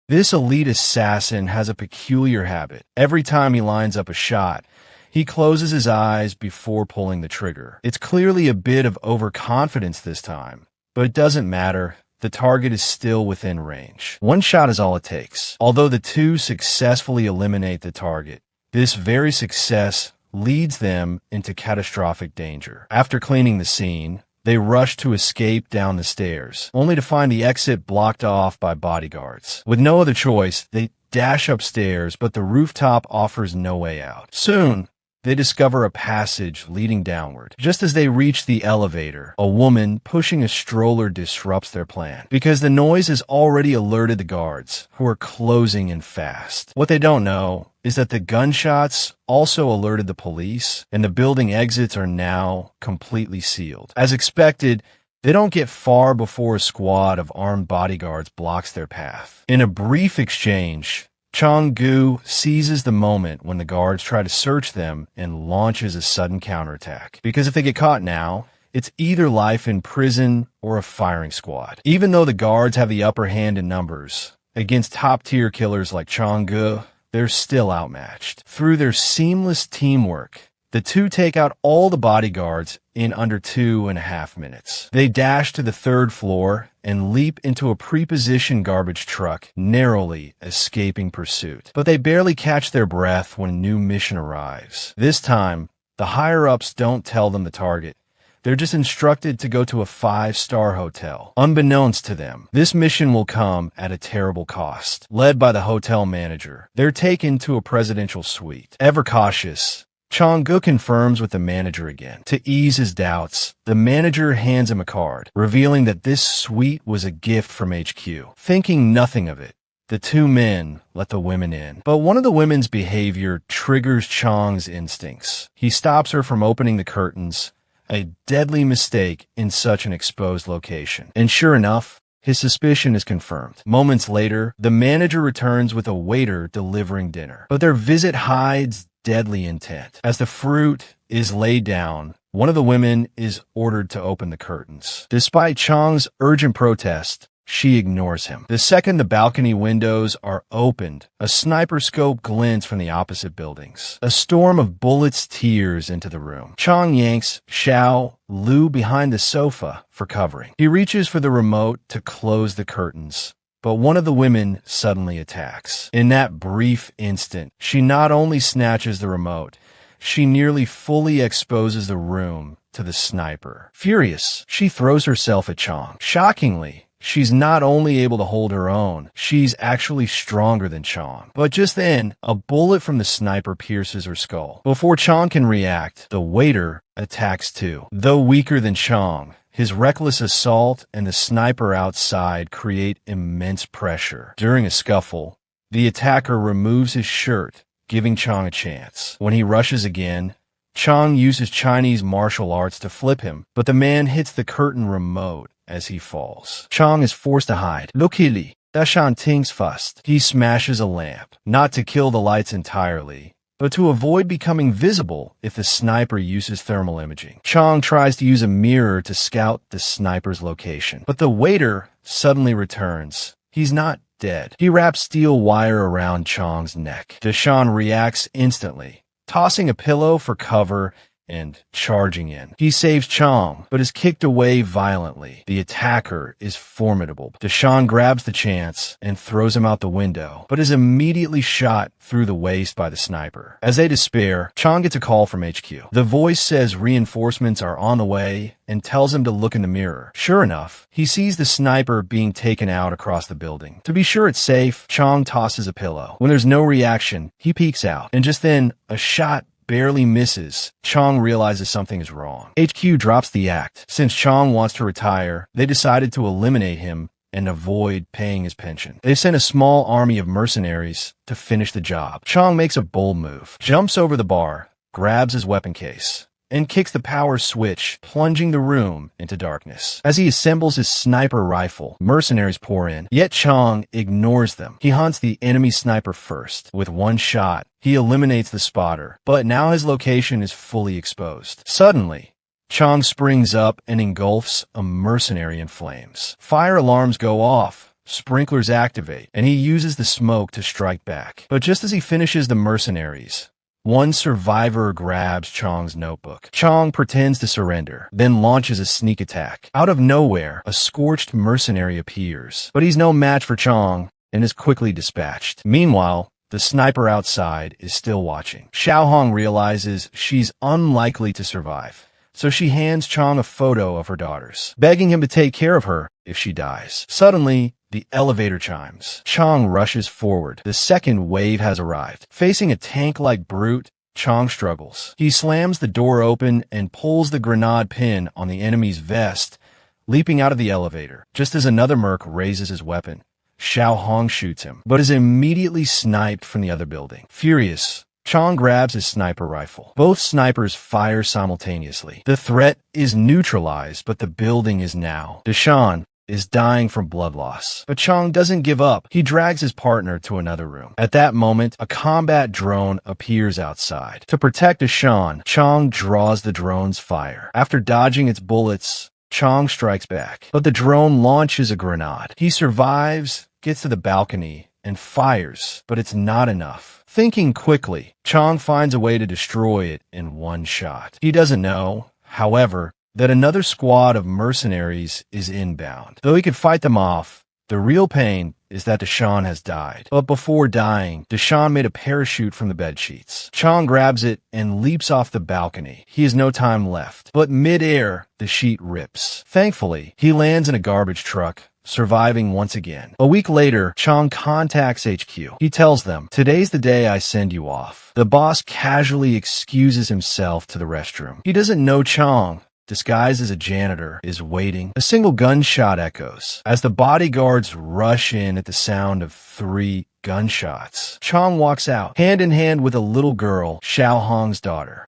This elite assassin has a peculiar habit. Every time he lines up a shot, he closes his eyes before pulling the trigger. It's clearly a bit of overconfidence this time, but it doesn't matter. The target is still within range. One shot is all it takes. Although the two successfully eliminate the target, this very success leads them into catastrophic danger. After cleaning the scene, they rush to escape down the stairs, only to find the exit blocked off by bodyguards. With no other choice, they dash upstairs, but the rooftop offers no way out. Soon, they discover a passage leading downward. Just as they reach the elevator, a woman pushing a stroller disrupts their plan, because the noise has already alerted the guards, who are closing in fast. What they don't know is that the gunshots also alerted the police, and the building exits are now completely sealed. As expected, they don't get far before a squad of armed bodyguards blocks their path. In a brief exchange, Qiang Ge seizes the moment when the guards try to search them and launches a sudden counterattack. Because if they get caught now, it's either life in prison or a firing squad. Even though the guards have the upper hand in numbers, against top-tier killers like Qiang Ge, they're still outmatched. Through their seamless teamwork, the two take out all the bodyguards in under 2.5 minutes. They dash to the 3rd floor and leap into a pre-positioned garbage truck, narrowly escaping pursuit. But they barely catch their breath when a new mission arrives. This time, the higher-ups don't tell them the target. They're just instructed to go to a 5-star hotel. Unbeknownst to them, this mission will come at a terrible cost. Led by the hotel manager, they're taken to a presidential suite. Ever cautious, Qiang Ge confirms with the manager again. To ease his doubts, the manager hands him a card, revealing that this suite was a gift from HQ. Thinking nothing of it, the two men let the women in. But one of the women's behavior triggers Qiang's instincts. He stops her from opening the curtains, a deadly mistake in such an exposed location. And sure enough, his suspicion is confirmed. Moments later, the manager returns with a waiter delivering dinner. But their visit hides deadly intent. As the fruit is laid down, one of the women is ordered to open the curtains. Despite Qiang's urgent protest, she ignores him. The second the balcony windows are opened, a sniper scope glints from the opposite buildings. A storm of bullets tears into the room. Qiang yanks Xiao Lu behind the sofa for covering. He reaches for the remote to close the curtains, but one of the women suddenly attacks. In that brief instant, she not only snatches the remote, she nearly fully exposes the room to the sniper. Furious, she throws herself at Qiang. Shockingly, she's not only able to hold her own, she's actually stronger than Qiang. But just then, a bullet from the sniper pierces her skull. Before Qiang can react, the waiter attacks too. Though weaker than Qiang, his reckless assault and the sniper outside create immense pressure. During a scuffle, the attacker removes his shirt, giving Qiang a chance. When he rushes again, Qiang uses Chinese martial arts to flip him, but the man hits the curtain remote as he falls. Qiang is forced to hide. Luckily, Dashan thinks fast. He smashes a lamp, not to kill the lights entirely, but to avoid becoming visible if the sniper uses thermal imaging. Qiang tries to use a mirror to scout the sniper's location, but the waiter suddenly returns. He's not dead. He wraps steel wire around Qiang's neck. Dashan reacts instantly, tossing a pillow for cover and charging in. He saves Qiang, but is kicked away violently. The attacker is formidable. Dashan grabs the chance and throws him out the window, but is immediately shot through the waist by the sniper. As they despair, Qiang gets a call from HQ. The voice says reinforcements are on the way and tells him to look in the mirror. Sure enough, he sees the sniper being taken out across the building. To be sure it's safe, Qiang tosses a pillow. When there's no reaction, he peeks out, and just then, a shot barely misses. Qiang realizes something is wrong. HQ drops the act. Since Qiang wants to retire, they decided to eliminate him and avoid paying his pension. They sent a small army of mercenaries to finish the job. Qiang makes a bold move, jumps over the bar, grabs his weapon case, and kicks the power switch, plunging the room into darkness. As he assembles his sniper rifle, mercenaries pour in, yet Qiang ignores them. He hunts the enemy sniper first. With one shot, he eliminates the spotter, but now his location is fully exposed. Suddenly, Qiang springs up and engulfs a mercenary in flames. Fire alarms go off, sprinklers activate, and he uses the smoke to strike back. But just as he finishes the mercenaries, one survivor grabs Qiang's notebook. Qiang pretends to surrender, then launches a sneak attack. Out of nowhere, a scorched mercenary appears, but he's no match for Qiang and is quickly dispatched. Meanwhile, the sniper outside is still watching. Xiaohong realizes she's unlikely to survive, so she hands Qiang a photo of her daughters, begging him to take care of her if she dies. Suddenly, the elevator chimes. Qiang rushes forward. The second wave has arrived. Facing a tank-like brute, Qiang struggles. He slams the door open and pulls the grenade pin on the enemy's vest, leaping out of the elevator. Just as another merc raises his weapon, Xiaohong shoots him, but is immediately sniped from the other building. Furious, Qiang grabs his sniper rifle. Both snipers fire simultaneously. The threat is neutralized, but the building is now. Deshawn is dying from blood loss. But Qiang doesn't give up. He drags his partner to another room. At that moment, a combat drone appears outside. To protect Deshawn, Qiang draws the drone's fire. After dodging its bullets, Qiang strikes back, but the drone launches a grenade. He survives, gets to the balcony, and fires, but it's not enough. Thinking quickly, Qiang finds a way to destroy it in one shot. He doesn't know, however, that another squad of mercenaries is inbound. Though he could fight them off, the real pain is that Deshawn has died. But before dying, Deshawn made a parachute from the bedsheets. Qiang grabs it and leaps off the balcony. He has no time left. But mid-air, the sheet rips. Thankfully, he lands in a garbage truck, surviving once again. A week later, Qiang contacts HQ. He tells them, "Today's the day I send you off." The boss casually excuses himself to the restroom. He doesn't know Qiang, disguised as a janitor, is waiting. A single gunshot echoes as the bodyguards rush in at the sound of 3 gunshots. Qiang walks out, hand in hand with a little girl, Xiaohong's daughter.